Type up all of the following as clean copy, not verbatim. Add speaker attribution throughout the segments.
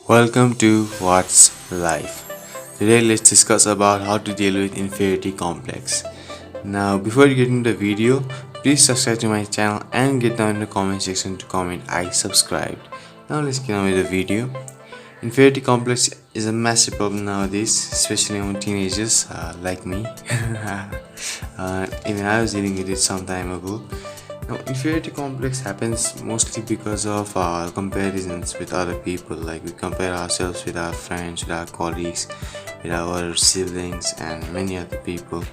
Speaker 1: Welcome to What's Life. Today let's discuss about how to deal with inferiority complex. Now before you get into the video, please subscribe to my channel and get down in the comment section to comment I subscribed. Now let's get on with the video. Inferiority complex is a massive problem nowadays, especially among teenagers like me. Even I was dealing with it some time ago. Now, inferiority complex happens mostly because of comparisons with other people. Like we compare ourselves with our friends, with our colleagues, with our siblings, and many other people.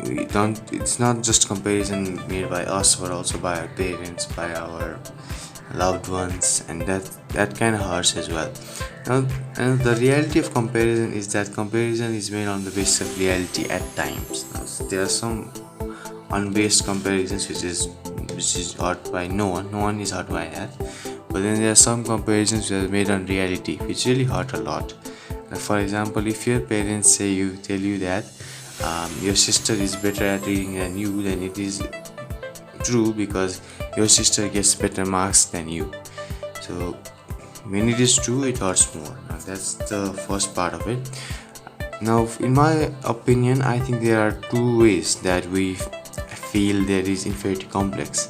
Speaker 1: We don't. It's not just comparison made by us, but also by our parents, by our loved ones, and that kind of hurts as well. Now, and the reality of comparison is that comparison is made on the basis of reality at times. Now, there are some unbased comparisons which is hurt by no one is hurt by that, but then there are some comparisons that are made on reality which really hurt a lot. Like for example, if your parents tell you that your sister is better at reading than you, then it is true because your sister gets better marks than you. So when it is true, it hurts more. Now that's the first part of it. Now in my opinion, I think there are two ways that we feel there is inferiority complex.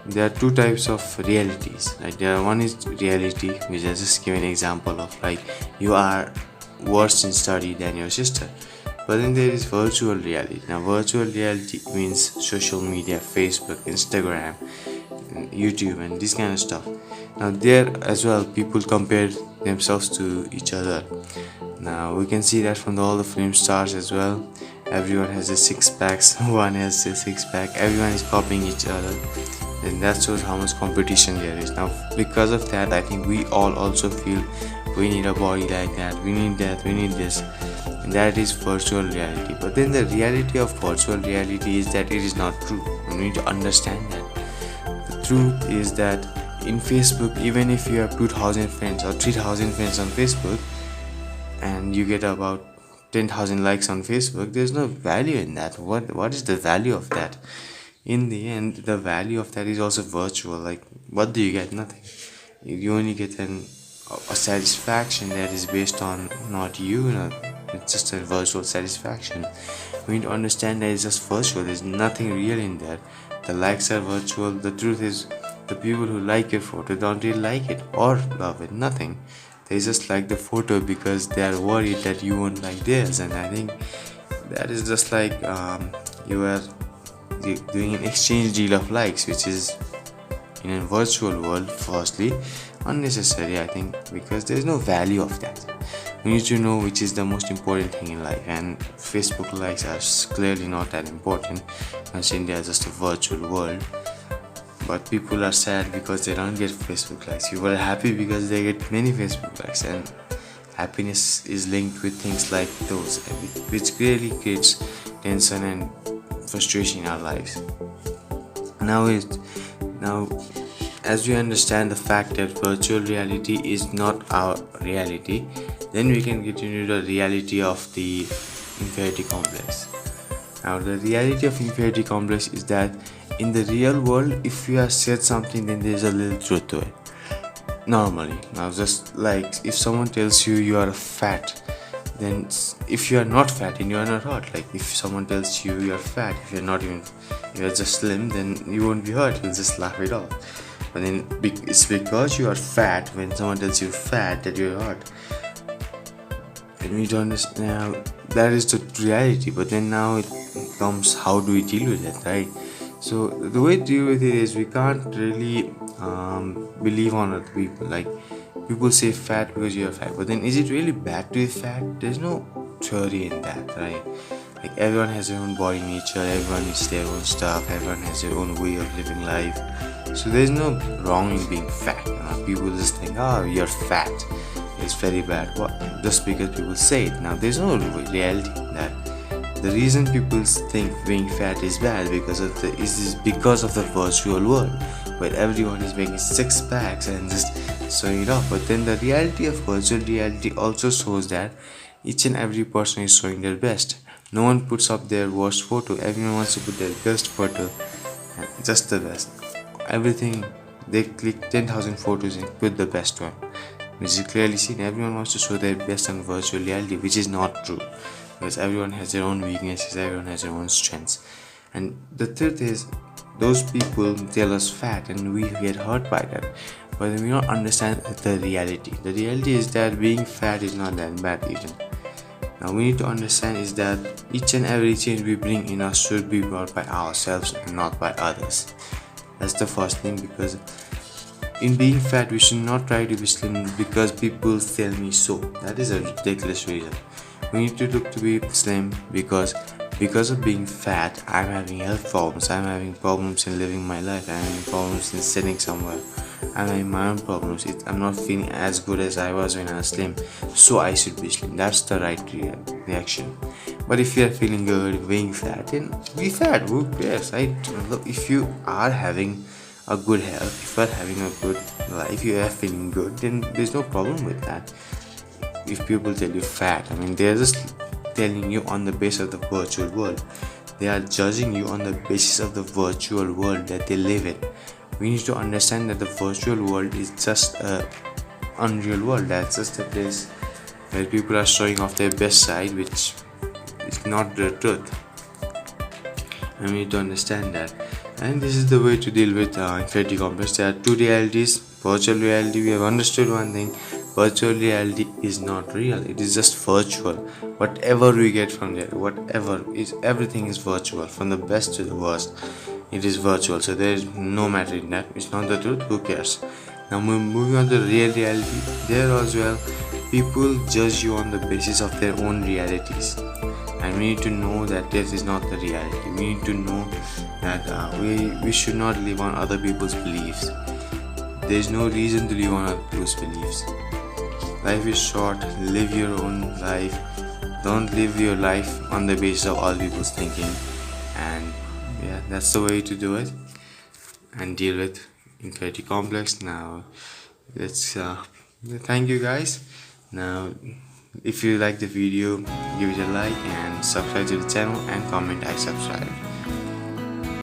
Speaker 1: There are two types of realities. Like one is reality, which I just give an example of, like you are worse in study than your sister. But then there is virtual reality. Now virtual reality means social media, Facebook, Instagram, YouTube, and this kind of stuff. Now there as well, people compare themselves to each other. Now we can see that from all the film stars as well. Everyone has a six packs, one has a six pack, everyone is copying each other, and that shows how much competition there is. Now because of that, I think we all also feel we need a body like that, we need that, we need this, and that is virtual reality. But then the reality of virtual reality is that it is not true. We need to understand that the truth is that in Facebook, even if you have 2,000 friends or 3,000 friends on Facebook and you get about 10,000 likes on Facebook, there's no value in that. What is the value of that? In the end, the value of that is also virtual. Like what do you get? Nothing. You only get a satisfaction that is based on not you, it's just a virtual satisfaction. We need to understand that it's just virtual. There's nothing real in that. The likes are virtual. The truth is, the people who like your photo don't really like it or love it. Nothing. They just like the photo because they are worried that you won't like theirs. And I think that is just like you are doing an exchange deal of likes, which is in a virtual world firstly unnecessary, I think, because there is no value of that. We need to know which is the most important thing in life, and Facebook likes are clearly not that important considering they are just a virtual world. But people are sad because they don't get Facebook likes. People are happy because they get many Facebook likes, and happiness is linked with things like those, which really creates tension and frustration in our lives. Now as we understand the fact that virtual reality is not our reality, then we can get into the reality of the inferiority complex. Now the reality of inferiority complex is that in the real world, if you have said something, then there's a little truth to it normally. Now just like if someone tells you you are fat, then if you are not fat, then you are not hurt. Like if someone tells you you are fat, if you're just slim, then you won't be hurt, you'll just laugh it off. But then it's because you are fat, when someone tells you fat, that you're hurt. And we don't understand. That is the reality. But then now it comes, how do we deal with it, right? So the way to deal with it is we can't really believe on other people. Like people say fat because you're fat, but then is it really bad to be fat? There's no theory in that, right? Like everyone has their own body nature, everyone eats their own stuff, everyone has their own way of living life. So there's no wrong in being fat. People just think, oh, you're fat, it's very bad. What? Just because people say it. Now there's no reality in that. The reason people think being fat is bad is because of the virtual world, where everyone is making six packs and just showing it off. But then the reality of virtual reality also shows that each and every person is showing their best. No one puts up their worst photo. Everyone wants to put their best photo, just the best. Everything, they click 10,000 photos and put the best one. Which is clearly seen. Everyone wants to show their best on virtual reality, which is not true, because everyone has their own weaknesses, everyone has their own strengths. And the truth is, those people tell us fat and we get hurt by that, but we don't understand the reality. The reality is that being fat is not that bad even. Now we need to understand is that each and every change we bring in us should be brought by ourselves and not by others. That's the first thing, because in being fat we should not try to be slim because people tell me so. That is a ridiculous reason. We need to look to be slim because of being fat I'm having health problems, I'm having problems in living my life, I'm having problems in sitting somewhere, I'm having my own problems. I'm not feeling as good as I was when I was slim, so I should be slim. That's the right reaction. But if you are feeling good being fat, then be fat, who cares, right? Look, if you are having a good health, if you are having a good life, you are feeling good, then there's no problem with that. If people tell you fat, I mean, they're just telling you on the basis of the virtual world. They are judging you on the basis of the virtual world that they live in. We need to understand that the virtual world is just a unreal world. That's just a place where people are showing off their best side, which is not the truth. And we need to understand that. And this is the way to deal with inferiority complex. There are two realities. Virtual reality, we have understood one thing: virtual reality is not real, it is just virtual. Whatever we get from there, whatever is, everything is virtual, from the best to the worst, it is virtual. So there is no matter in that. It's not the truth, who cares? Now moving on to real reality, there as well people judge you on the basis of their own realities, and we need to know that this is not the reality. We need to know that we should not live on other people's beliefs. There is no reason to live on other people's beliefs. Life is short, live your own life. Don't live your life on the basis of all people's thinking. And yeah, that's the way to do it and deal with inferiority complex. Now let's thank you guys. Now if you like the video, give it a like and subscribe to the channel and comment I subscribe.